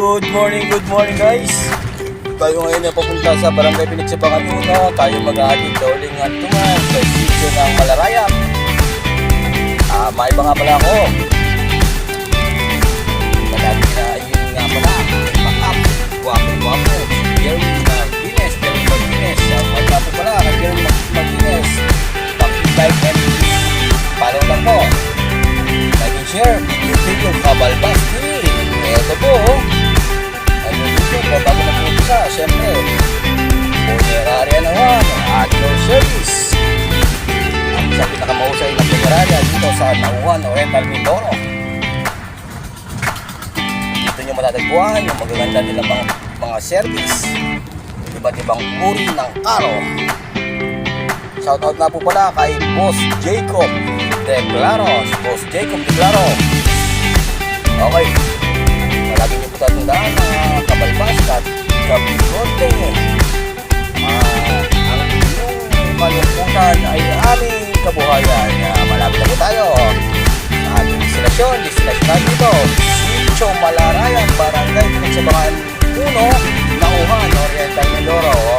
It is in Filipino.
Good morning guys. Tayo ngayon ay papunta sa Barangay Pinagsabangan Uno. Tayo mag-aagig sa uling hantungan sa sitio ng Malarayan. Maiba nga pala ako. Malagi na yun nga pala. Makap, guwapo. Jerwin Martinez. Shoutout nga po pala kay Jerwin Martinez. Pag-like and follow lang po. Like and share. Video Kabalbas TV. Ito po. Ano dito po, bago na po isa, syempre, punerarya naman, at your service. Ang sa pinakamahusay na punerarya dito sa Nauhan Oriental Mindoro. Dito nyo matatagpuan yung magaganda nilang mga service, iba't ibang uri ng karo. Shoutout na po pala kay Boss Jacob Declaros. Okay. Lagi niyo po tatandaan na Kabalbas at Kabigote. Ang inyong kalungkutan ay aming kabuhayan. Malapit na po tayo sa ating destinasyon dito. Sitio Malarayan, Barangay Pinagsabangan Uno, Nauhan, Oriental Mindoro.